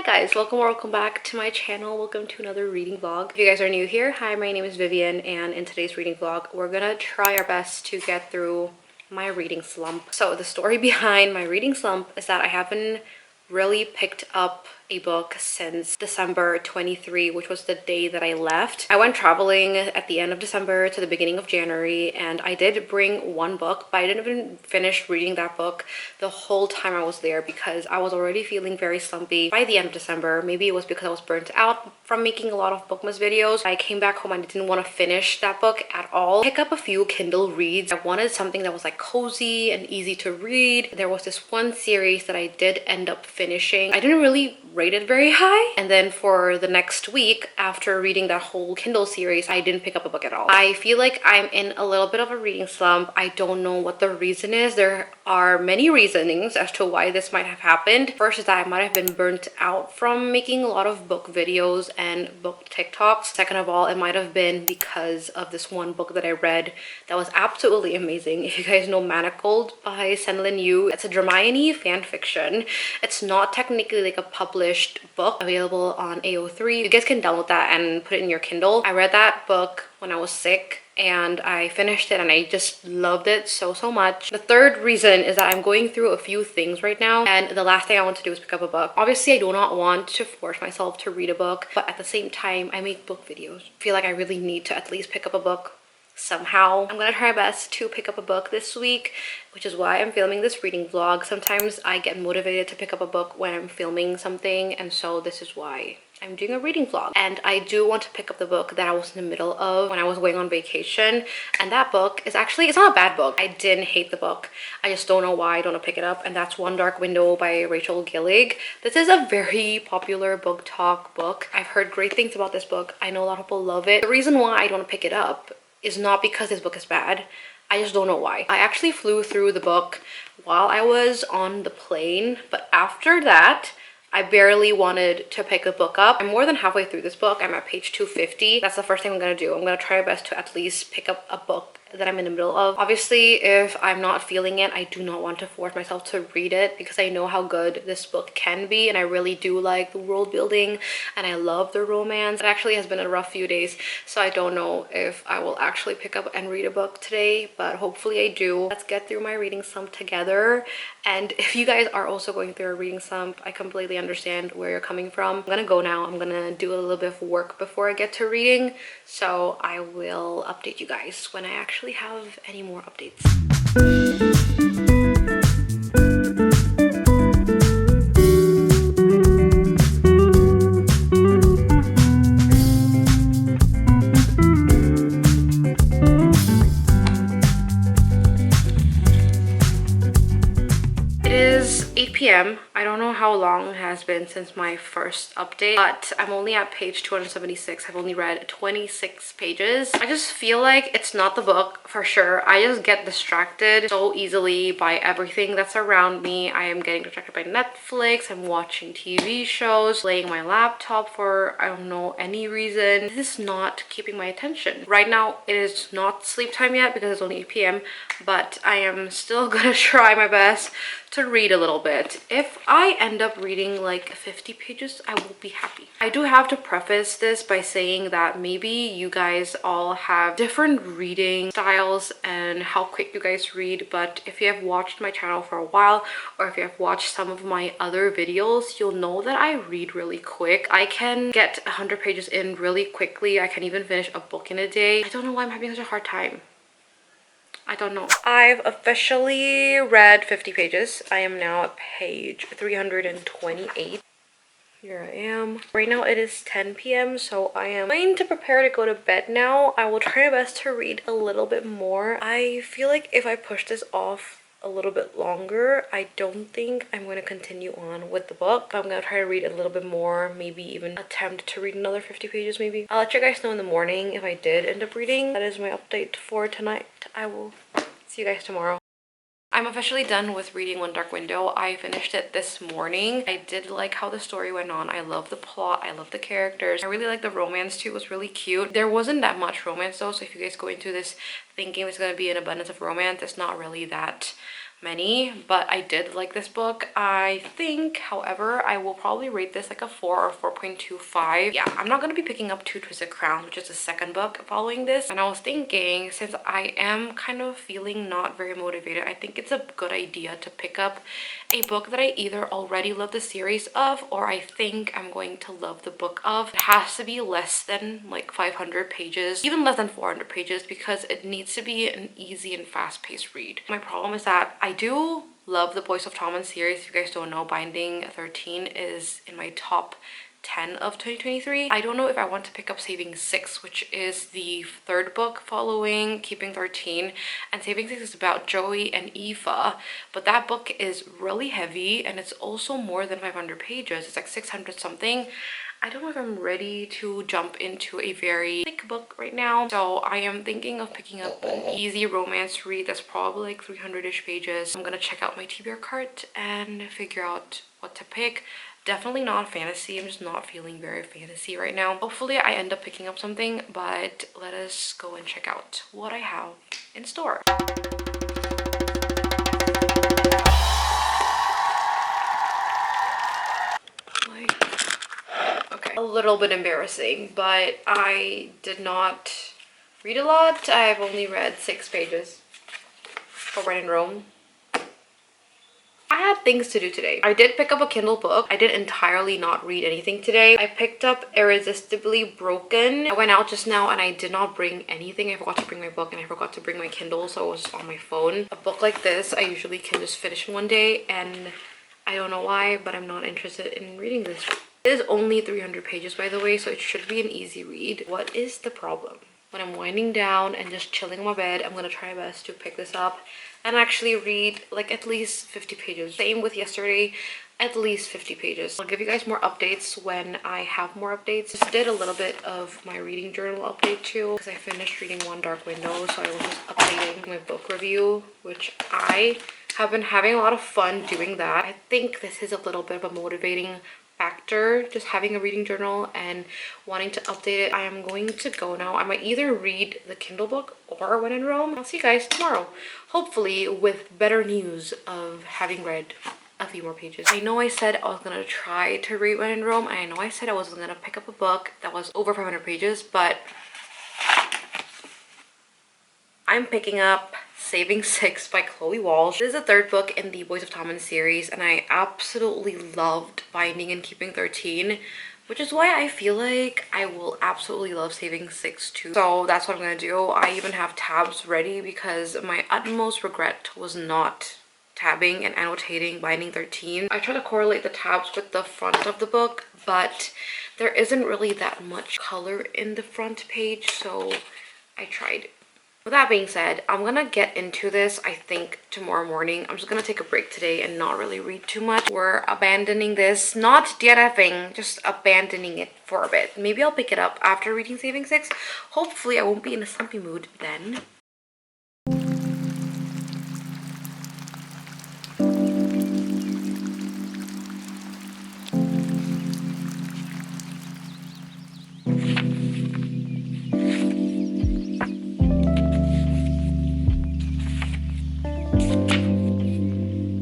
guys, welcome back to my channel. Welcome to another reading vlog. If you guys are new here, hi, my name is Vivian, and in today's reading vlog we're gonna try our best to get through my reading slump. So the story behind my reading slump is that I haven't really picked up a book since December 23, which was the day that I left. I went traveling at the end of December to the beginning of January, and I did bring one book, but I didn't even finish reading that book the whole time I was there because I was already feeling very slumpy by the end of December. Maybe it was because I was burnt out from making a lot of Bookmas videos. I came back home and I didn't want to finish that book at all. Pick up a few Kindle reads. I wanted something that was like cozy and easy to read. There was this one series that I did end up finishing. I didn't really rate it very high, and then for the next week after reading that whole Kindle series, I didn't pick up a book at all. I feel like I'm in a little bit of a reading slump. I don't know what the reason is. There are many reasonings as to why this might have happened. First is that I might have been burnt out from making a lot of book videos and book TikToks. Second of all, it might have been because of this one book that I read that was absolutely amazing. If you guys know Manacled by Senlin Yu, it's a Hermione fan fiction. It's not technically like a published book, available on AO3. You guys can download that and put it in your Kindle. I read that book when I was sick and I finished it and I just loved it so much. The third reason is that I'm going through a few things right now, and the last thing I want to do is pick up a book. Obviously I do not want to force myself to read a book, but at the same time I make book videos. I feel like I really need to at least pick up a book somehow. I'm gonna try my best to pick up a book this week, which is why I'm filming this reading vlog. Sometimes I get motivated to pick up a book when I'm filming something, and so this is why I'm doing a reading vlog. And I do want to pick up the book that I was in the middle of when I was going on vacation, and that book is actually, it's not a bad book. I didn't hate the book. I just don't know why I don't want to pick it up, and that's One Dark Window by Rachel Gillig. This is a very popular book talk book. I've heard great things about this book. I know a lot of people love it. The reason why I don't want to pick it up is not because this book is bad. I just don't know why. I actually flew through the book while I was on the plane, but after that I barely wanted to pick the book up. I'm more than halfway through this book. I'm at page 250. That's the first thing I'm gonna do. I'm gonna try my best to at least pick up a book that I'm in the middle of. Obviously, if I'm not feeling it, I do not want to force myself to read it because I know how good this book can be, and I really do like the world building and I love the romance. It actually has been a rough few days, so I don't know if I will actually pick up and read a book today, but hopefully I do. Let's get through my reading slump together. And if you guys are also going through a reading slump, I completely understand where you're coming from. I'm gonna go now. I'm gonna do a little bit of work before I get to reading, so I will update you guys when I actually have any more updates. It is 8 p.m. I don't know how long it has been since my first update, but I'm only at page 276. I've only read 26 pages. I just feel like it's not the book for sure. I just get distracted so easily by everything that's around me. I am getting distracted by Netflix. I'm watching TV shows, playing my laptop for I don't know any reason. This is not keeping my attention. Right now it is not sleep time yet because it's only 8 p.m. but I am still gonna try my best to read a little bit. If I end up reading like 50 pages, I will be happy. I do have to preface this by saying that maybe you guys all have different reading styles and how quick you guys read, but if you have watched my channel for a while, or if you have watched some of my other videos, you'll know that I read really quick. I can get 100 pages in really quickly. I can even finish a book in a day. I don't know why I'm having such a hard time. I don't know. I've officially read 50 pages. I am now at page 328. Here I am. Right now it is 10 p.m. so I am trying to prepare to go to bed now. I will try my best to read a little bit more. I feel like if I push this off a little bit longer, I don't think I'm going to continue on with the book. I'm going to try to read a little bit more, maybe even attempt to read another 50 pages maybe. I'll let you guys know in the morning if I did end up reading. That is my update for tonight. I will see you guys tomorrow. I'm officially done with reading One Dark Window. I finished it this morning. I did like how the story went on. I love the plot. I love the characters. I really like the romance too. It was really cute. There wasn't that much romance though, so if you guys go into this thinking there's going to be an abundance of romance, it's not really that many, but I did like this book. I think, however, I will probably rate this like a 4 or 4.25. Yeah, I'm not going to be picking up Two Twisted Crowns, which is the second book following this. And I was thinking, since I am kind of feeling not very motivated, I think it's a good idea to pick up a book that I either already love the series of, or I think I'm going to love the book of. It has to be less than like 500 pages, even less than 400 pages, because it needs to be an easy and fast-paced read. My problem is that I do love the Boys of Tommen series. If you guys don't know, Binding 13 is in my top 10 of 2023. I don't know if I want to pick up Saving 6, which is the third book following Keeping 13, and Saving 6 is about Joey and Aoife, but that book is really heavy and it's also more than 500 pages. It's like 600 something. I don't know if I'm ready to jump into a very thick book right now, so I am thinking of picking up an easy romance read that's probably like 300-ish pages. I'm gonna check out my TBR cart and figure out what to pick. Definitely not fantasy. I'm just not feeling very fantasy right now. Hopefully I end up picking up something, but let us go and check out what I have in store. Okay, a little bit embarrassing, but I did not read a lot. I've only read 6 pages for When in Rome. I had things to do today. I did pick up a Kindle book. I did entirely not read anything today. I picked up Irresistibly Broken. I went out just now and I did not bring anything. I forgot to bring my book and I forgot to bring my Kindle, so it was on my phone. A book like this I usually can just finish in one day, and I don't know why, but I'm not interested in reading this. It is only 300 pages, by the way, so it should be an easy read. What is the problem? When I'm winding down and just chilling on my bed, I'm gonna try my best to pick this up and actually read like at least 50 pages. Same with yesterday, at least 50 pages. I'll give you guys more updates when I have more updates. Just did a little bit of my reading journal update too, because I finished reading One Dark Window, so I was just updating my book review, which I have been having a lot of fun doing that. I think this is a little bit of a motivating factor, just having a reading journal and wanting to update it. I am going to go now. I might either read the Kindle book or When in Rome. I'll see you guys tomorrow, hopefully with better news of having read a few more pages. I know I said I was gonna try to read When in Rome, and I know I said I wasn't gonna pick up a book that was over 500 pages, but I'm picking up Saving 6 by Chloe Walsh. This is the third book in the Boys of Tommen series, and I absolutely loved Binding and Keeping 13, which is why I feel like I will absolutely love Saving 6 too. So that's what I'm gonna do. I even have tabs ready because my utmost regret was not tabbing and annotating Binding 13. I try to correlate the tabs with the front of the book, but there isn't really that much color in the front page, so I tried. With that being said, I'm gonna get into this, I think, tomorrow morning. I'm just gonna take a break today and not really read too much. We're abandoning this, not DNFing, just abandoning it for a bit. Maybe I'll pick it up after reading Saving 6. Hopefully I won't be in a slumpy mood then.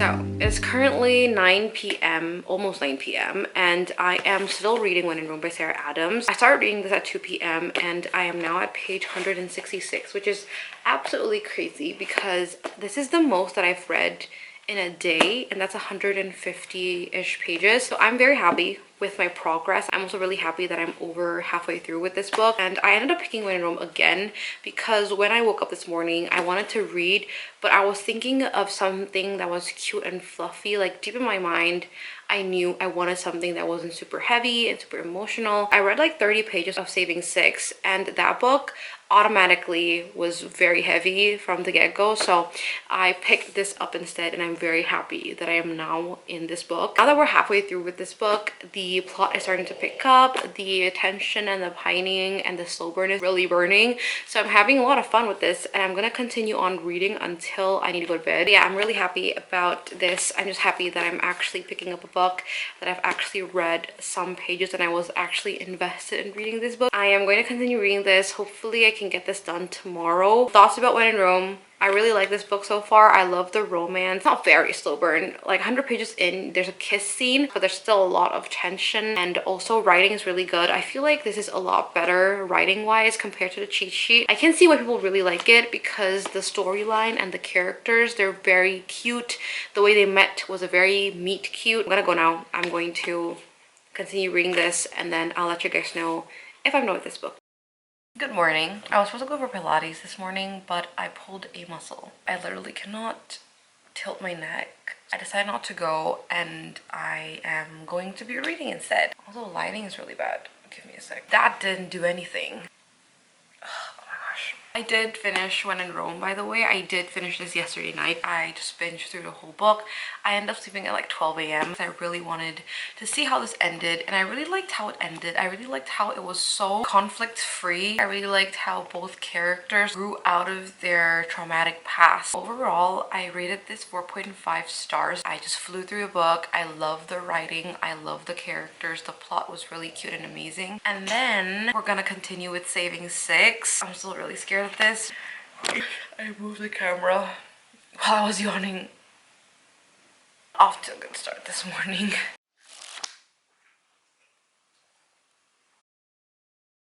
So it's currently 9 p.m, almost 9 p.m, and I am still reading When in Rome by Sarah Adams. I started reading this at 2 p.m, and I am now at page 166, which is absolutely crazy because this is the most that I've read in a day, and that's 150-ish pages. So I'm very happy with my progress. I'm also really happy that I'm over halfway through with this book, and I ended up picking When in Rome again because when I woke up this morning I wanted to read, but I was thinking of something that was cute and fluffy. Like deep in my mind I knew I wanted something that wasn't super heavy and super emotional. I read like 30 pages of Saving 6, and that book automatically was very heavy from the get-go, so I picked this up instead, and I'm very happy that I am now in this book. Now that we're halfway through with this book, the plot is starting to pick up. The tension and the pining and the slow burn is really burning, so I'm having a lot of fun with this, and I'm gonna continue on reading until I need to go to bed. But yeah, I'm really happy about this. I'm just happy that I'm actually picking up a book that I've actually read some pages, and I was actually invested in reading this book. I am going to continue reading this. Hopefully I can get this done tomorrow. Thoughts about When in Rome. I really like this book so far. I love the romance. It's not very slow burn. Like 100 pages in, there's a kiss scene, but there's still a lot of tension, and also writing is really good. I feel like this is a lot better writing wise compared to the cheat sheet. I can see why people really like it because the storyline and the characters, they're very cute. The way they met was a very meet cute. I'm gonna go now. I'm going to continue reading this and then I'll let you guys know if I'm done with this book. Good morning. I was supposed to go for Pilates this morning, but I pulled a muscle. I literally cannot tilt my neck. I decided not to go and I am going to be reading instead. Also, lighting is really bad. Give me a sec. That didn't do anything. I did finish When in Rome, by the way. I did finish this yesterday night. I just binged through the whole book. I ended up sleeping at like 12 a.m. I really wanted to see how this ended, and I really liked how it ended. I really liked how it was so conflict-free. I really liked how both characters grew out of their traumatic past. Overall, I rated this 4.5 stars. I just flew through the book. I love the writing. I love the characters. The plot was really cute and amazing. And then we're gonna continue with Saving 6. I'm still really scared of this. I moved the camera while I was yawning. Off to a good start this morning.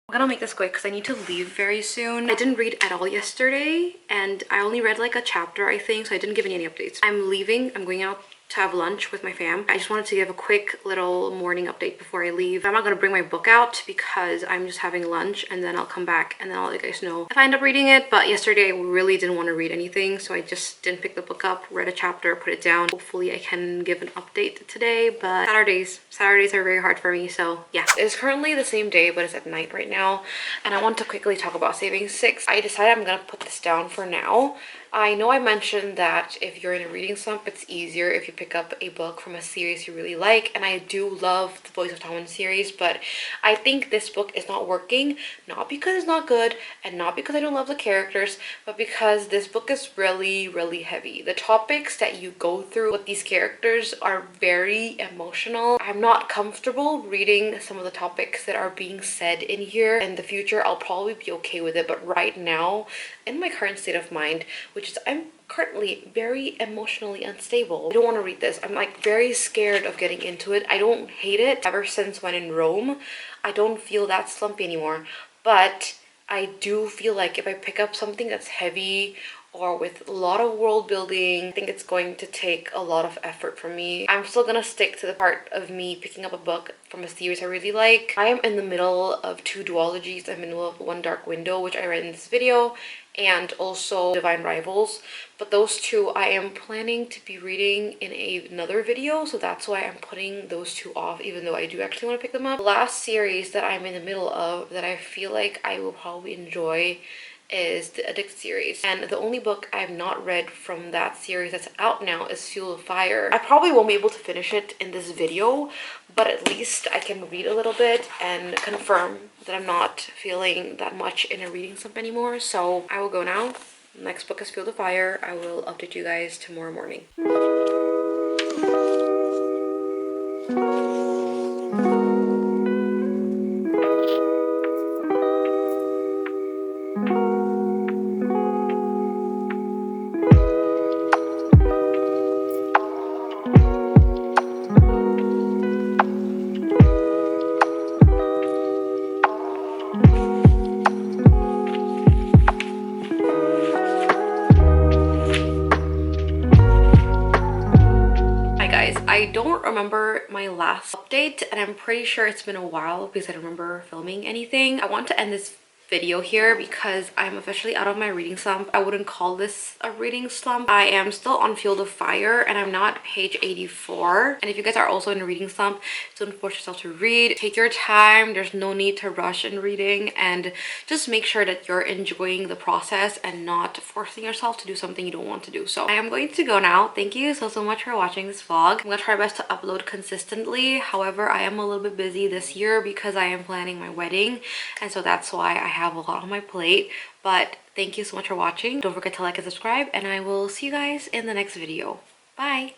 I'm gonna make this quick because I need to leave very soon. I didn't read at all yesterday and I only read like a chapter, I think, so I didn't give any updates. I'm leaving. I'm going out to have lunch with my fam. I just wanted to give a quick little morning update before I leave. I'm not gonna bring my book out because I'm just having lunch and then I'll come back and then I'll let you guys know if I end up reading it. But yesterday I really didn't want to read anything, so I just didn't pick the book up, read a chapter, put it down. Hopefully I can give an update today, but Saturdays are very hard for me, so yeah. It's currently the same day, but it's at night right now, and I want to quickly talk about Saving 6. I decided I'm gonna put this down for now. I know I mentioned that if you're in a reading slump, it's easier if you pick up a book from a series you really like, and I do love the Voice of Tommen series, but I think this book is not working, not because it's not good and not because I don't love the characters, but because this book is really heavy. The topics that you go through with these characters are very emotional. I'm not comfortable reading some of the topics that are being said in here. In the future, I'll probably be okay with it, but right now, in my current state of mind, which is I'm currently very emotionally unstable, I don't want to read this. I'm like very scared of getting into it. I don't hate it. Ever since When in Rome, I don't feel that slumpy anymore, but I do feel like if I pick up something that's heavy or with a lot of world building, I think it's going to take a lot of effort from me. I'm still gonna stick to the part of me picking up a book from a series I really like. I am in the middle of 2 duologies. I'm in the middle of One Dark Window, which I read in this video, and also Divine Rivals, but those 2 I am planning to be reading in another video, so that's why I'm putting those 2 off, even though I do actually want to pick them up. The last series that I'm in the middle of that I feel like I will probably enjoy is the Addict series, and the only book I have not read from that series that's out now is Fuel of Fire. I probably won't be able to finish it in this video, but at least I can read a little bit and confirm that I'm not feeling that much in a reading slump anymore. So I will go now. Next book is Fuel of Fire. I will update you guys tomorrow morning. I don't remember my last update, and I'm pretty sure it's been a while because I don't remember filming anything. I want to end this video here because I'm officially out of my reading slump. I wouldn't call this a reading slump. I am still on Field of Fire and I'm not page 84. And if you guys are also in a reading slump, don't force yourself to read. Take your time. There's no need to rush in reading, and just make sure that you're enjoying the process and not forcing yourself to do something you don't want to do. So I am going to go now. Thank you so much for watching this vlog. I'm gonna try my best to upload consistently. However, I am a little bit busy this year because I am planning my wedding, and so that's why I have a lot on my plate. But thank you so much for watching. Don't forget to like and subscribe, and I will see you guys in the next video. Bye.